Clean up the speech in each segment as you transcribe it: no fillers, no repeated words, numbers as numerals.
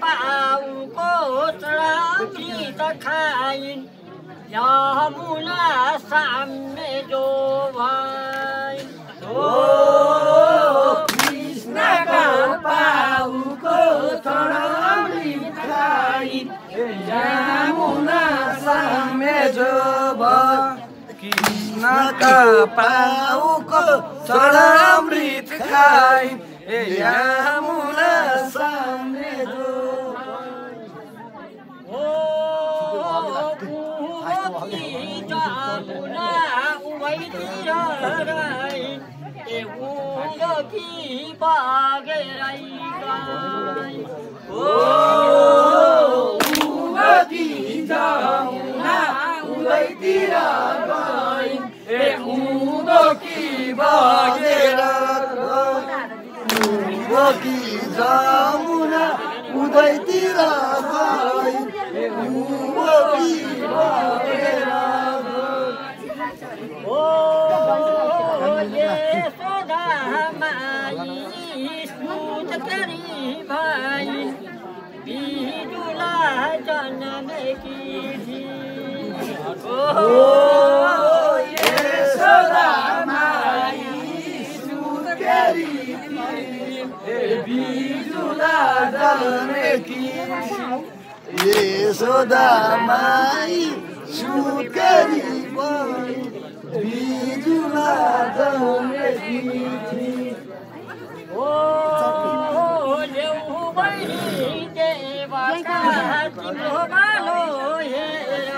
पाउको रामृत खाइन् यमुना साम्य जो भाइ कृष्णका पाउको रामृत खाइन् यमुना साम्य जो भाइ कृष्णका पाउको चरणामृत खाइन् यमुना साम्य जो जमुना उभयतिर राइन् उदकी बगेर उदकी जमुना उभयतिर गइन् उदकी बगेर उदकी जमुना उदयतिर गइन् उदकी बगेर यशोदा माई सुत करी भाइ बिजुला जन्मेकी यशोदा माई सुत करी बिजुला जन्मेकी यशोदा माई सुत करी बिजुला जन्मेकी ल्याउ बहिनी देवका तिम्रो बालो हेर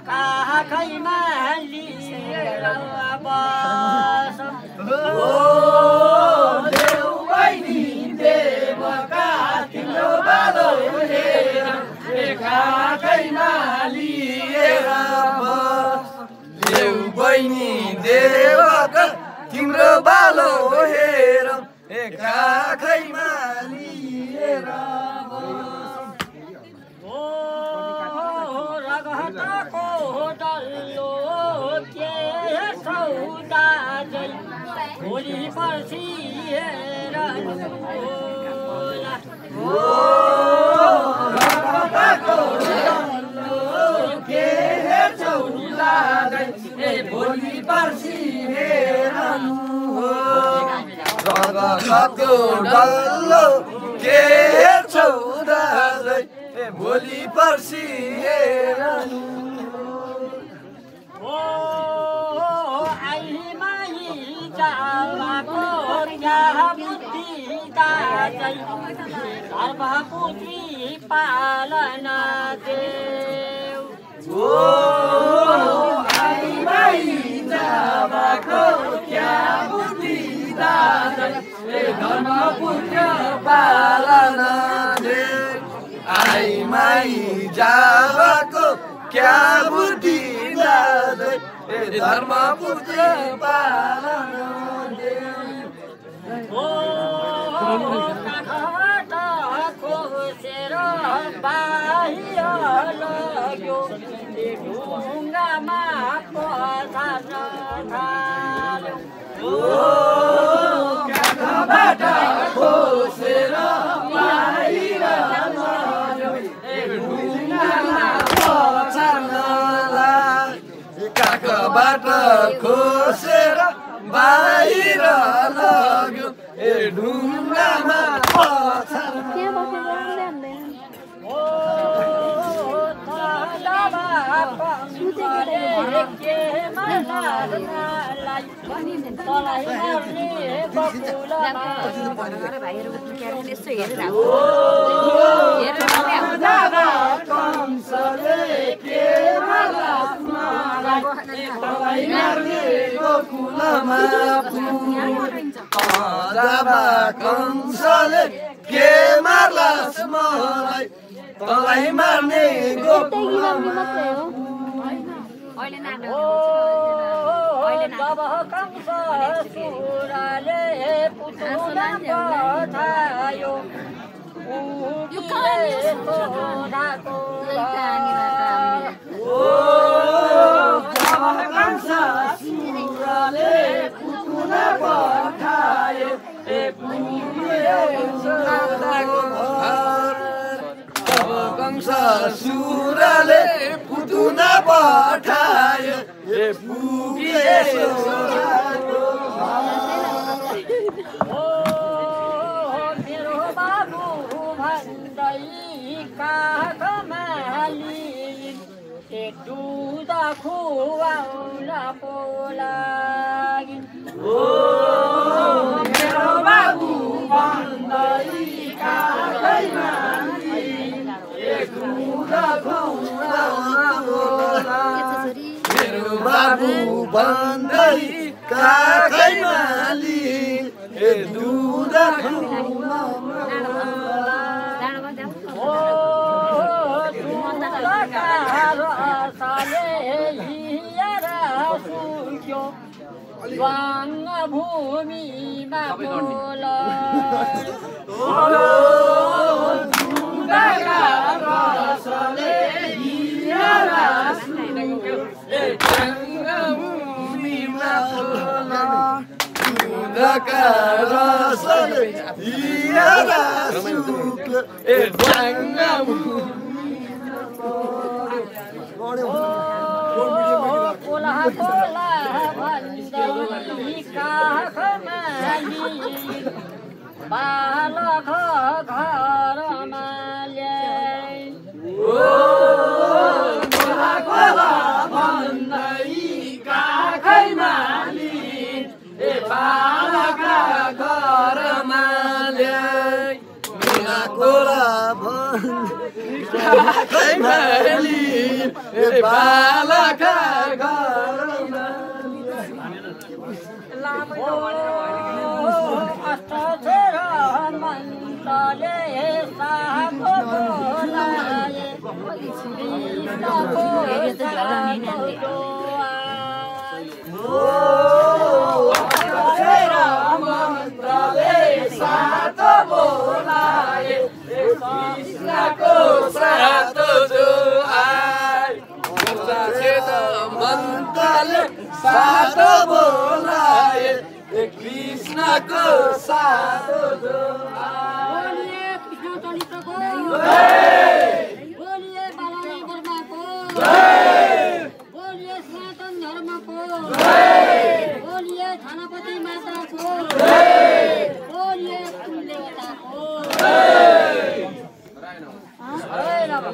काखैमा लिएर बस ल्याउ बहिनी देवका तिम्रो बालो हेर काखैमा लिएर बस ल्याउ बहिनी देवका तिम्रो बालो हेर काखैमा लिएर रगतको डल्लो के सौदा जै भोलि पर्सि हेर रगतको डल्लो के सौदा जै भोलि पर्सि हेरनु रगतको डल्लो के सौदा जै भोलि पर्सि हेरनु आई माई जावाको क्या बुद्धि दाजै गर्भपुत्री पालना देऊ आई माई जावाको क्या बुद्धि दाजै धर्मपुत्र पालना देऊ आई माई जावाको क्या बुद्धि दाजै धर्मपुत्र पालना देऊ काखबाट खोसेर बाहिर लग्यो ढुङ्गामा पसार्न थाल्यो काखबाट खोसेर बाहिर लग्यो ढुङ्गामा पसार्न काखबाट खोसेर बाहिर लग्यो ढुङ्गामा पसार्न कंसले के मार्लास मलाई तँलाई मार्ने गोकुलमा जब कंस सुराले पुतुला पठायो पठायो सुरले पुतुना पठायो ए पुगेश्वरको मेरो बाबु भन्दै काखमाली एक दुध खुवाउन पोलागिन् मेरो बाबु भन्दै काखमाली एक दुध खुवाउन पोलागिन् मेरो बाबु भन्दै काखमाली एक दुध भूमिमा बोला कोला कोला भन्दै काखमाली बालक घरमा ल्याए कोला कोला भन्दै काखमाली ए बालक घरमा ल्याए कोला कोला भन्दै काखमाली ए बालक घरमा अष्टोत्तर मन्त्रले साको बोलाए सातो बोलाए कृष्णको सात जो आए मन्त्रले सातो बोलाए कृष्णको सात जो बोलिए कृष्ण चरित्रको बोलिए बालाई वर्माको बोलिए सनातन धर्मको बोलिए थानापति माताको बोलिए कुलदेवताको हरे राम